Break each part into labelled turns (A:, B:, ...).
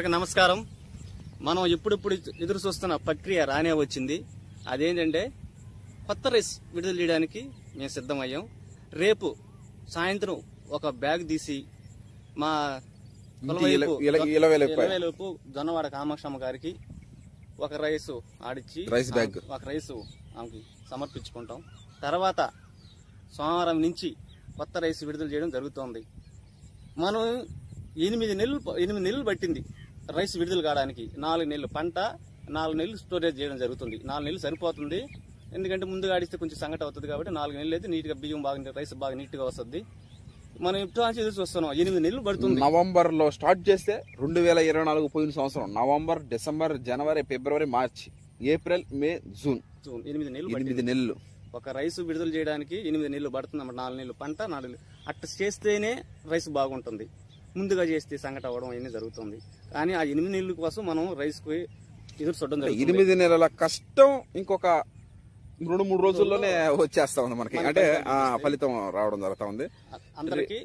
A: నమస్కారం. మనం ఇప్పుడిప్పుడు ఎదురు చూస్తున్న ప్రక్రియ రానే వచ్చింది. అదేంటంటే కొత్త రైస్ విడుదల చేయడానికి మేము సిద్ధమయ్యాం. రేపు సాయంత్రం ఒక బ్యాగ్ తీసి మా ఇలవేలుపు జొన్నవాడ కామాక్షమ్మ గారికి ఒక రైస్ ఆడిచ్చి ఒక రైస్ ఆమెకి సమర్పించుకుంటాం. తర్వాత సోమవారం నుంచి కొత్త రైస్ విడుదల చేయడం జరుగుతోంది. మనం 8 నెలలు పట్టింది రైస్ విడుదల కావడానికి. 4 నెలలు పంట, 4 నెలలు స్టోరేజ్ చేయడం జరుగుతుంది. 4 నెలలు సరిపోతుంది, ఎందుకంటే ముందుగా ఆడిస్తే కొంచెం సంగటి అవుతుంది కాబట్టి 4 నెలలు అయితే నీట్గా బియ్యం బాగా రైస్ బాగా నీట్గా వస్తుంది. మనం ఇప్పుడు ఎదురు చూస్తున్నాం. 8 నెలలు పడుతుంది.
B: నవంబర్ లో స్టార్ట్ చేస్తే 2024 పోయిన సంవత్సరం నవంబర్, డిసెంబర్, జనవరి, ఫిబ్రవరి, మార్చి, ఏప్రిల్, మే, జూన్ 8 నెలలు
A: ఒక రైస్ విడుదల చేయడానికి 8 నెలలు పడుతుంది అన్నమాట. 4 నెలలు పంట, 4 నెలలు అట్ట చేస్తేనే రైస్ బాగుంటుంది. ముందుగా చేస్తే సంగటి అవ్వడం అనేది జరుగుతుంది. కానీ ఆ 8 నెలల కోసం మనం రైస్ కు ఎదురు చూడడం జరుగుతుంది.
B: 8 నెలల కష్టం ఇంకొక 2-3 రోజుల్లోనే వచ్చేస్తా ఉంది మనకి, అంటే ఫలితం రావడం జరుగుతా ఉంది.
A: అందరికి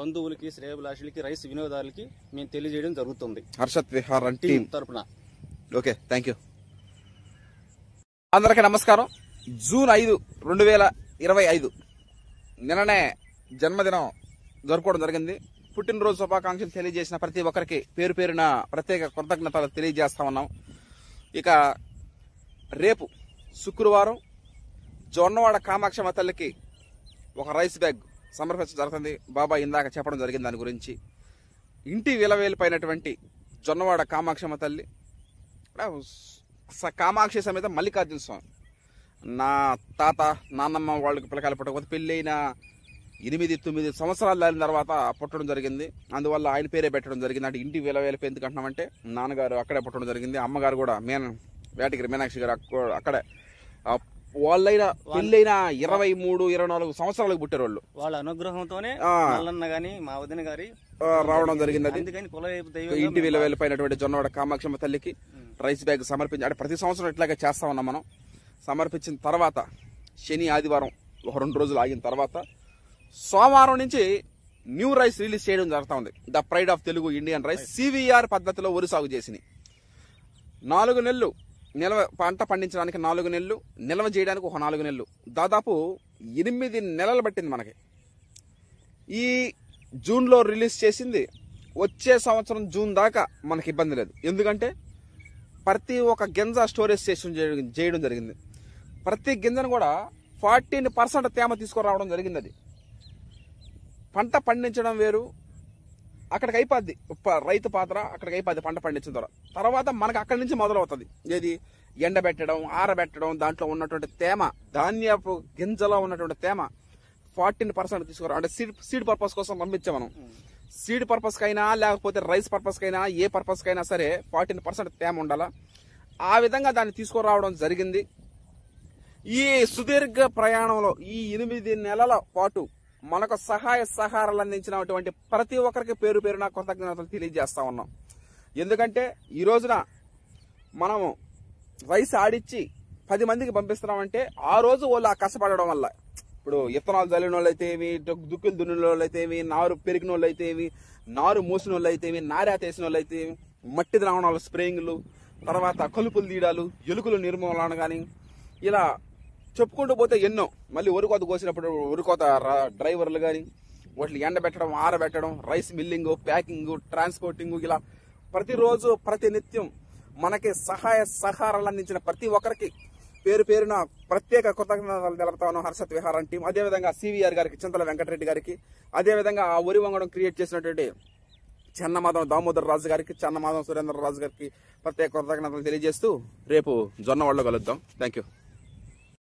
A: బంధువులకి, శ్రేయభిలాషులకి, రైస్ వినియోగదారులకి మేము తెలియజేయడం జరుగుతుంది
B: హర్షత్ విహారం టీం
A: తరపున.
B: Okay, thank you. అందరికీ నమస్కారం. జూన్ 5, 2025 నిన్ననే జన్మదినం జరుపుకోవడం జరిగింది. పుట్టినరోజు శుభాకాంక్షలు తెలియజేసిన ప్రతి ఒక్కరికి పేరు పేరున ప్రత్యేక కృతజ్ఞతలు తెలియజేస్తా ఉన్నాం. ఇక రేపు శుక్రవారం జొన్నవాడ కామాక్షమ్మ తల్లికి ఒక రైస్ బ్యాగ్ సమర్పించడం జరుగుతుంది. బాబా ఇందాక చెప్పడం జరిగింది దాని గురించి. ఇంటి విలవేలిపోయినటువంటి జొన్నవాడ కామాక్షమ్మ తల్లి, కామాక్షి సమేత మల్లికార్జున స్వామి, నా తాత నాన్నమ్మ వాళ్ళకి పిల్లకాయలు పుట్టకపోతే పెళ్ళైన 8-9 సంవత్సరాలు దాని తర్వాత పుట్టడం జరిగింది. అందువల్ల ఆయన పేరే పెట్టడం జరిగింది. అంటే ఇంటి విలవేలిపి ఎందుకు అంటున్నామంటే నాన్నగారు అక్కడే పుట్టడం జరిగింది. అమ్మగారు కూడా వేటగిరి మీనాక్షి గారు అక్కడే. వాళ్ళైనా పెళ్ళైన 23-24 సంవత్సరాలకు పుట్టారు వాళ్ళు.
A: వాళ్ళ అనుగ్రహంతోనే మా వదిన గారి
B: రావడం జరిగింది. అది ఇంటి విలవేలిపోయినటువంటి జొన్నవాడ కామాక్షమ్మ తల్లికి రైస్ బ్యాగ్ సమర్పించి, అంటే ప్రతి సంవత్సరం ఇట్లాగే చేస్తా ఉన్నాం మనం. సమర్పించిన తర్వాత శని ఆదివారం ఒక 2 రోజులు ఆగిన తర్వాత సోమవారం నుంచి న్యూ రైస్ రిలీజ్ చేయడం జరుగుతూ ఉంది. The pride of Telugu Indian rice CVR పద్ధతిలో వరి సాగు చేసినాయి. 4 నెలలు నిల్వ పంట పండించడానికి, 4 నెలలు నిల్వ చేయడానికి ఒక 4 నెలలు, దాదాపు 8 నెలలు పట్టింది మనకి. ఈ జూన్లో రిలీజ్ చేసింది. వచ్చే సంవత్సరం జూన్ దాకా మనకి ఇబ్బంది లేదు, ఎందుకంటే ప్రతి ఒక్క గింజ స్టోరేజ్ చేయడం జరిగింది. ప్రతి గింజను కూడా 14% తేమ తీసుకురావడం జరిగింది. అది పంట పండించడం వేరు, అక్కడికి అయిపోద్ది రైతు పాత్ర, అక్కడికి అయిపోద్ది పంట పండించిన తర్వాత మనకు అక్కడి నుంచి మొదలవుతుంది. ఏది ఎండబెట్టడం, ఆరబెట్టడం, దాంట్లో ఉన్నటువంటి తేమ, ధాన్యపు గింజలో ఉన్నటువంటి తేమ 14% తీసుకురా, అంటే సీడ్ పర్పస్ కోసం పంపించాం మనం. సీడ్ పర్పస్ కైనా లేకపోతే రైస్ పర్పస్ కైనా ఏ పర్పస్ కైనా సరే 14% తేమ ఉండాలా. ఆ విధంగా దాన్ని తీసుకురావడం జరిగింది. ఈ సుదీర్ఘ ప్రయాణంలో ఈ 8 నెలల పాటు మనకు సహాయ సహకారాలు అందించినటువంటి ప్రతి ఒక్కరికి పేరు పేరున కృతజ్ఞతలు తెలియజేస్తా ఉన్నాం. ఎందుకంటే ఈ రోజున మనము రైస్ ఆడిచ్చి 10 మందికి పంపిస్తున్నామంటే ఆ రోజు వాళ్ళు ఆ కష్టపడడం వల్ల, ఇప్పుడు ఇత్తనాలు చల్లిన వాళ్ళు అయితే ఏమి, దుక్కులు దున్నిన వాళ్ళు అయితే ఏమి, నారు పెరిగిన వాళ్ళు అయితే ఏమి, నారు మోసిన వాళ్ళు అయితే ఏమి, నారేత వేసిన వాళ్ళు అయితే ఏమి, మట్టి ద్రావణాలు స్ప్రేయింగ్లు, తర్వాత కలుపులు తీయడాలు, ఎలుకలు నిర్మూలన కానీ ఇలా చెప్పుకుంటూ పోతే ఎన్నో. మళ్ళీ వరికోత కోసినప్పుడు వరికోత డ్రైవర్లు కానీ వాటిని ఎండబెట్టడం, ఆరబెట్టడం, రైస్ మిల్లింగ్, ప్యాకింగ్, ట్రాన్స్పోర్టింగ్, ఇలా ప్రతిరోజు ప్రతినిత్యం మనకి సహాయ సహకారాలు అందించిన ప్రతి ఒక్కరికి పేరు పేరున ప్రత్యేక కృతజ్ఞతలు తెలుపుతా ఉన్నాం హర్షత్ విహారం టీం. అదేవిధంగా CVR గారికి, చింతల వెంకటరెడ్డి గారికి, అదేవిధంగా ఆ వరి వంగడం క్రియేట్ చేసినటువంటి చెన్నమాధవ దామోదర్ రాజు గారికి, చెన్నమాధవ సురేంద్ర రాజు గారికి ప్రత్యేక కృతజ్ఞతలు తెలియజేస్తూ రేపు జొన్నవాడలో కలుద్దాం. Thank you.